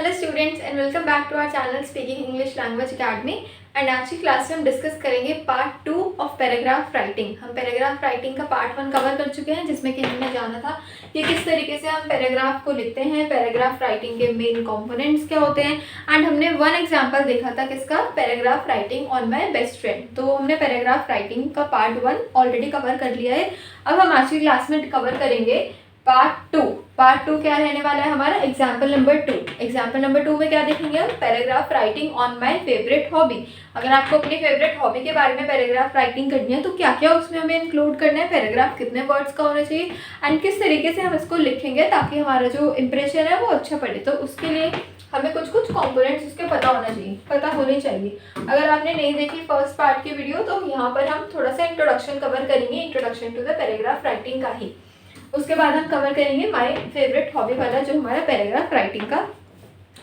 Hello students and welcome back to our channel speaking English language academy. And आज की class में हम discuss करेंगे पार्ट 2 ऑफ पैराग्राफ राइटिंग। हम paragraph writing का पार्ट 1 कवर कर चुके हैं, जिसमें कि हमने जाना था कि किस तरीके से हम पैराग्राफ को लिखते हैं, पैराग्राफ राइटिंग के मेन कंपोनेंट्स क्या होते हैं। एंड हमने वन एग्जांपल देखा था किसका, paragraph writing on my best friend. तो हमने पैराग्राफ राइटिंग का पार्ट 1 ऑलरेडी कवर कर लिया है। अब हम आज की क्लास में कवर करेंगे पार्ट 2। पार्ट 2 क्या रहने वाला है हमारा, एग्जाम्पल नंबर 2। एग्जाम्पल नंबर 2 में क्या देखेंगे हम, paragraph writing on my favourite hobby. अगर आपको अपनी फेवरेट हॉबी के बारे में पैराग्राफ राइटिंग करनी है तो क्या क्या उसमें हमें इंक्लूड करना है, पैराग्राफ कितने वर्ड्स का होना चाहिए एंड किस तरीके से हम इसको लिखेंगे ताकि हमारा जो इंप्रेशन है वो अच्छा पड़े। तो उसके लिए हमें कुछ कुछ कॉम्पोनेंट्स उसके पता होने चाहिए। अगर आपने नहीं देखी फर्स्ट पार्ट की वीडियो तो यहाँ पर हम थोड़ा सा इंट्रोडक्शन कवर करेंगे, introduction to the paragraph writing का ही। उसके बाद हम कवर करेंगे माय फेवरेट हॉबी वाला जो हमारा पैराग्राफ राइटिंग का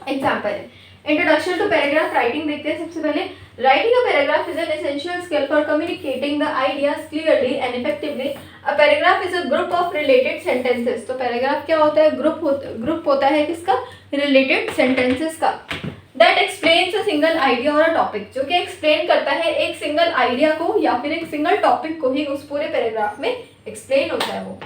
एग्जाम्पल है। इंट्रोडक्शन टू पैराग्राफ राइटिंग देखते हैं। सबसे पहले, writing a paragraph is an essential skill for communicating the ideas clearly and effectively. A paragraph is a group of related sentences. तो पैराग्राफ क्या होता है, ग्रुप होता है किसका, रिलेटेड सेंटेंसेस का। That explains a single idea और a topic, जो कि एक्सप्लेन करता है एक सिंगल आइडिया को या फिर एक सिंगल टॉपिक को ही उस पूरे पैराग्राफ में एक्सप्लेन होता है वो।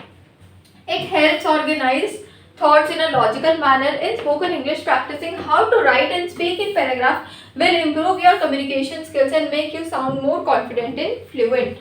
It helps organize thoughts in a logical manner in spoken English. Practicing how to write and speak in paragraph will improve your communication skills and make you sound more confident and fluent.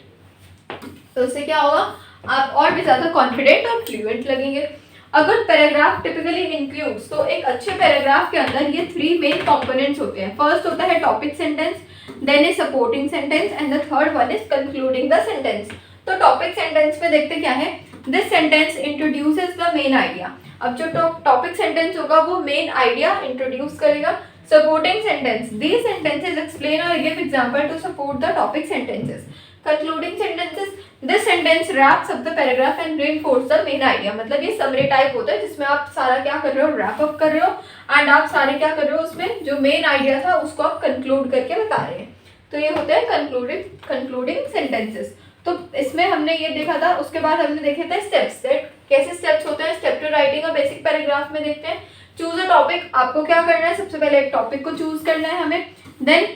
तो इससे क्या होगा, आप और भी ज़्यादा confident और fluent लगेंगे। अगर पैराग्राफ टिपिकली इंक्लूड्स, तो एक अच्छे पैराग्राफ के अंदर ये 3 मेन कंपोनेंट्स होते हैं। फर्स्ट होता है topic sentence, then is supporting sentence and the third one is concluding the sentence. तो टॉपिक सेंटेंस में देखते क्या है, this sentence introduces the main idea. अब जो टॉपिक सेंटेंस होगा वो मेन आइडिया इंट्रोड्यूस करेगा। Supporting sentence, these sentences explain और give example to support the topic sentences. Concluding sentences, this sentence wraps up the paragraph and reinforce the main idea. मतलब ये summary type होता है जिसमें आप सारा क्या कर रहे हो, रैप अप कर रहे हो एंड आप सारे क्या कर रहे हो, उसमें जो मेन आइडिया था उसको आप कंक्लूड करके बता रहे हैं। तो ये होते हैं कंक्लूडिंग सेंटेंसेस। तो इसमें हमने ये देखा था। उसके बाद हमने देखे थे स्टेप्स, कैसे स्टेप्स होते हैं। स्टेप टू राइटिंग और बेसिक पैराग्राफ में देखते हैं। चूज अ टॉपिक, आपको क्या करना है, सबसे पहले एक टॉपिक को चूज करना है हमें। देन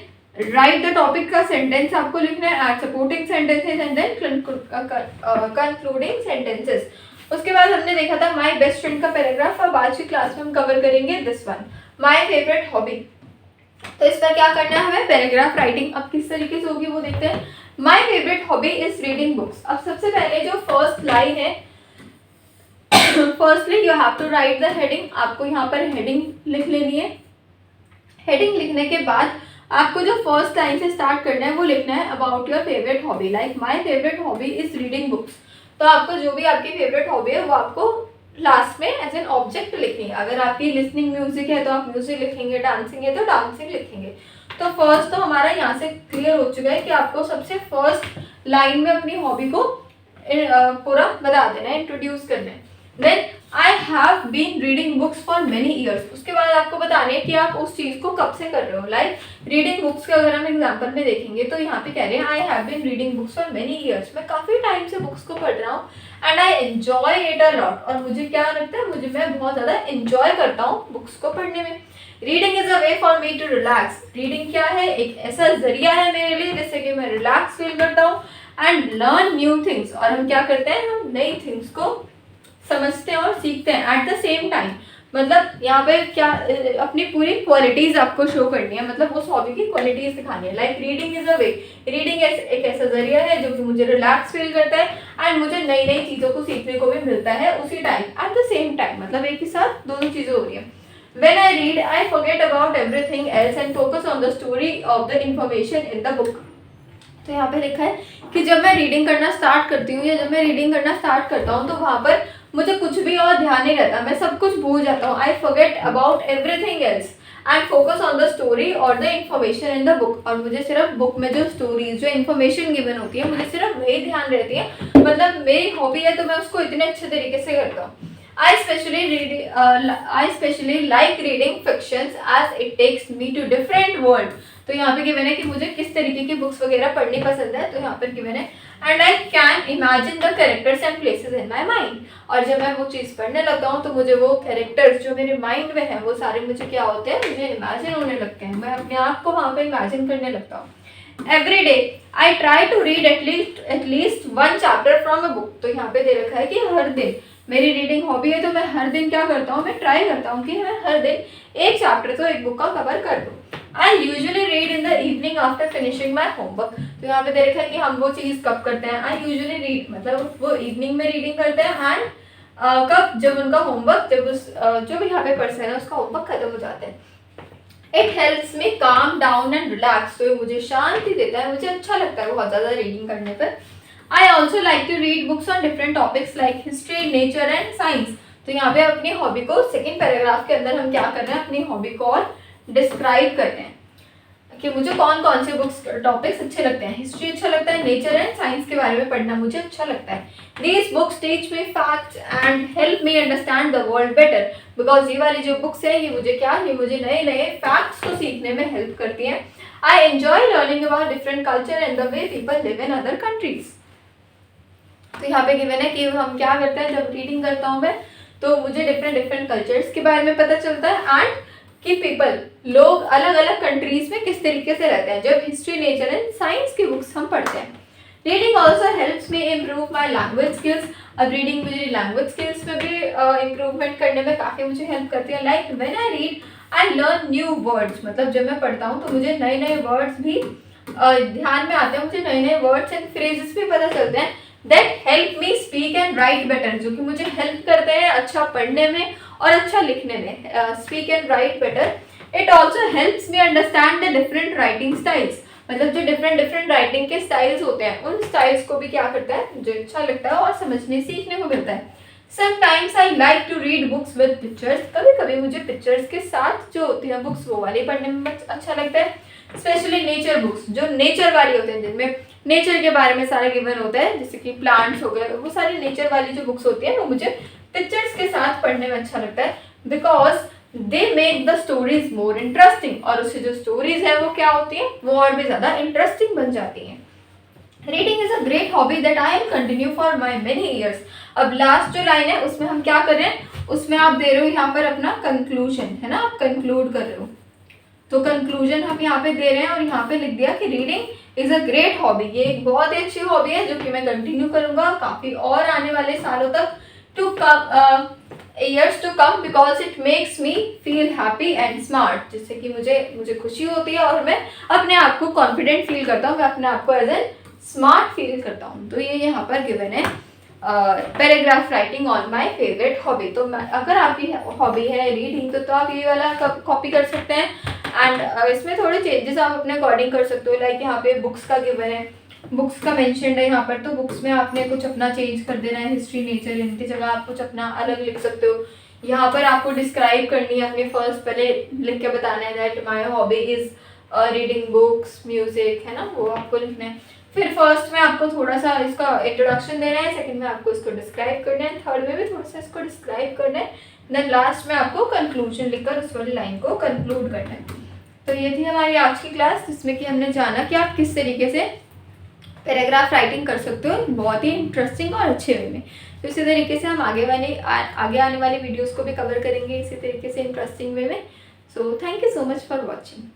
राइट द टॉपिक का सेंटेंस आपको लिखना है, add supporting sentences and then concluding sentences. उसके बाद हमने देखा था माय बेस्ट फ्रेंड का पैराग्राफ। अब आज की क्लास में हम कवर करेंगे this one, my favourite hobby. तो इस पर क्या करना है हमें, पैराग्राफ राइटिंग अब किस तरीके से होगी वो देखते हैं। My favourite hobby is reading books. अब सबसे पहले जो फर्स्ट लाइन है, firstly you have to write the heading. आपको यहाँ पर हेडिंग लिख लेनी है। हेडिंग लिखने के बाद आपको जो फर्स्ट लाइन से स्टार्ट करना है वो लिखना है about your favourite hobby, like my favourite hobby is reading books. तो आपको जो भी आपकी फेवरेट हॉबी है वो आपको लास्ट में एज एन ऑब्जेक्ट लिखनी है। अगर आपकी लिसनिंग म्यूजिक है तो आप म्यूजिक लिखेंगे, डांसिंग है तो डांसिंग लिखेंगे। तो फर्स्ट तो हमारा यहाँ से क्लियर हो चुका है कि आपको सबसे फर्स्ट लाइन में अपनी हॉबी को पूरा बता देना है, इंट्रोड्यूस करना है। Then I have been reading books for many years. उसके बाद आपको बताना है कि आप उस चीज़ को कब से कर रहे हो। लाइक रीडिंग बुक्स के अगर हम एग्जाम्पल में देखेंगे तो यहाँ पे कह रहे हैं I have been reading books for many years. मैं काफ़ी टाइम से बुक्स को पढ़ रहा हूँ and I enjoy it a lot. और मुझे क्या लगता है, मैं बहुत ज़्यादा इंजॉय करता हूँ बुक्स को पढ़ने में। Reading is a way for me to relax. Reading क्या है, एक ऐसा जरिया है मेरे लिए जिससे कि मैं रिलैक्स फील करता हूँ एंड लर्न न्यू थिंग्स। और हम क्या करते हैं, हम नई थिंग्स को समझते हैं और सीखते हैं एट द सेम टाइम। मतलब यहाँ पे क्या, अपनी पूरी क्वालिटीज आपको शो करनी है, मतलब उस हॉबी की क्वालिटीज दिखानी है। Like reading is a way, reading एक ऐसा जरिया है जो कि मुझे रिलैक्स फील करता है एंड मुझे नई नई चीज़ों को सीखने को भी मिलता है उसी time, at the same time. मतलब एक ही साथ दोनों चीज़ें हो रही है। When I read, I forget about everything else and focus on the story of the information in the book. तो यहाँ पे लिखा है कि जब मैं रीडिंग करना स्टार्ट करती हूँ या जब मैं रीडिंग करना स्टार्ट करता हूँ तो वहाँ पर मुझे कुछ भी और ध्यान नहीं रहता, मैं सब कुछ भूल जाता हूँ। I forget about everything else and focus on the story or the information in the book. और मुझे सिर्फ बुक में जो स्टोरीज, जो इन्फॉर्मेशन गिवन होती है, मुझे सिर्फ वही ध्यान रहती है। मतलब मेरी हॉबी है तो मैं उसको इतने अच्छे तरीके से करता हूँ। I especially like reading fictions as it takes me to different world. तो यहाँ पे गिवन है कि मुझे किस तरीके की बुक्स वगैरह पढ़नी पसंद है, तो यहाँ पर गिवन है and I can imagine the characters and places in my mind. और जब मैं वो चीज़ पढ़ने लगता हूँ तो मुझे वो कैरेक्टर्स जो मेरे माइंड में है वो सारे मुझे क्या होते हैं, मुझे इमेजिन होने लगते हैं, मैं अपने आप को वहाँ पे इमेजिन करने लगता हूँ। Every day I try to read at least one chapter from a book. तो यहाँ पे दे रखा है कि हर दिन मेरी रीडिंग हॉबी है, तो मैं हर दिन क्या करता हूँ, मैं ट्राई करता हूँ कि मैं हर दिन एक चैप्टर तो एक बुक का कवर कर दूँ। I usually read in the evening after finishing my homework. तो यहाँ पे दे रखा है कि हम वो चीज़ कब करते हैं, आई यूजुअली रीड मतलब वो इवनिंग में रीडिंग करते हैं एंड कब, जब उनका होमवर्क, जब उस जो भी यहाँ पे पर्सन है उसका होमवर्क खत्म हो जाता है। It helps me calm down and relax. तो मुझे शांति देता है, मुझे अच्छा लगता है बहुत ज़्यादा रीडिंग करने पर। I also like to read books on different topics like history, nature and science. तो यहाँ पे अपनी हॉबी को सेकेंड पैराग्राफ के अंदर हम क्या कर रहे हैं, अपनी हॉबी को और डिस्क्राइब कर रहे हैं कि मुझे कौन कौन से बुक्स टॉपिक्स अच्छे लगते हैं। हिस्ट्री अच्छा लगता है, नेचर एंड साइंस के बारे में पढ़ना मुझे अच्छा लगता है। These books teach me facts and help me understand the world better. Because ये वाली जो बुक्स है ये मुझे क्या, ये मुझे नए नए फैक्ट्स को सीखने में हेल्प करती हैं। I enjoy learning about different culture and the way people live in other countries. तो यहाँ पे गिवन है कि हम क्या करते हैं, जब रीडिंग करता हूँ मैं तो मुझे डिफरेंट कल्चर्स के बारे में पता चलता है एंड कि पीपल, लोग अलग अलग कंट्रीज में किस तरीके से रहते हैं जब हिस्ट्री, नेचर एंड साइंस की बुक्स हम पढ़ते हैं। Reading also helps me improve my language skills. अब रीडिंग मुझे लैंग्वेज स्किल्स में भी इम्प्रूवमेंट करने में काफ़ी मुझे हेल्प करती है। Like when I read I learn new words. मतलब जब मैं पढ़ता हूँ तो मुझे नए नए वर्ड्स भी ध्यान में आते हैं, मुझे नए नए वर्ड्स एंड फ्रेजेस भी पता चलते हैं। That help me speak and right better, जो कि मुझे हेल्प करते हैं अच्छा पढ़ने में और अच्छा लिखने में, speak and right better. It also helps me understand the different writing styles. मतलब जो डिफरेंट राइटिंग के स्टाइल्स होते हैं उन स्टाइल्स को भी क्या करता है, मुझे अच्छा लगता है और समझने सीखने को मिलता है। Sometimes I like to read books with pictures. कभी कभी मुझे पिक्चर्स के साथ जो होती है बुक्स वो वाली पढ़ने में अच्छा लगता है। स्पेशली नेचर बुक्स, जो नेचर वाली होते हैं जिनमें नेचर के बारे में सारे गिवन होता है, जैसे कि प्लांट्स हो गए, वो सारी नेचर वाली जो बुक्स होती है वो मुझे पिक्चर्स के साथ पढ़ने में अच्छा लगता है। Because they make the stories more interesting. और उससे जो स्टोरीज है वो क्या होती है, वो और भी ज़्यादा इंटरेस्टिंग बन जाती हैं। Reading is a great hobby that I am continue for my many years. अब लास्ट जो लाइन है उसमें हम क्या कर रहे हैं, उसमें आप दे रहे हो यहाँ पर अपना कंक्लूजन, है ना, आप कंक्लूड कर रहे हो। तो कंक्लूजन हम यहाँ पे दे रहे हैं और यहाँ पे लिख दिया कि reading is a great hobby. ये एक बहुत ही अच्छी हॉबी है जो कि मैं कंटिन्यू करूँगा काफ़ी और आने वाले सालों तक, to come years to come, because it makes me feel happy and smart. जिससे कि मुझे खुशी होती है और मैं अपने आप को कॉन्फिडेंट फील करता हूँ, मैं अपने आप को एज एन स्मार्ट फील करता हूँ। तो ये यहाँ पर गिवन है paragraph writing on my favourite hobby. तो अगर आपकी हॉबी है रीडिंग तो आप ये वाला कॉपी कर सकते हैं एंड इसमें थोड़े चेंजेस आप अपने अकॉर्डिंग कर सकते हो। लाइक यहाँ पे बुक्स का गिवन है, बुक्स का मेंशन्ड है यहाँ पर, तो बुक्स में आपने कुछ अपना चेंज कर देना है, हिस्ट्री, नेचर, इनकी जगह आप कुछ अपना अलग लिख सकते हो। यहाँ पर आपको डिस्क्राइब करनी है अपनी फर्स्ट, पहले लिख के बताना है that my hobby is reading books, music, है ना, वो आपको लिखना है। फिर फर्स्ट में आपको थोड़ा सा इसका इंट्रोडक्शन देना है, सेकंड में आपको इसको डिस्क्राइब करना है, थर्ड में भी थोड़ा सा इसको डिस्क्राइब करना है, देन लास्ट में आपको कंक्लूजन लिखकर उस वाली लाइन को कंक्लूड करना है। तो ये थी हमारी आज की क्लास, जिसमें कि हमने जाना कि आप किस तरीके से पैराग्राफ राइटिंग कर सकते हो बहुत ही इंटरेस्टिंग और अच्छे वे में। तो इसी तरीके से हम आगे आने वाली वीडियोस को भी कवर करेंगे इसी तरीके से इंटरेस्टिंग वे में। So thank you so much for watching.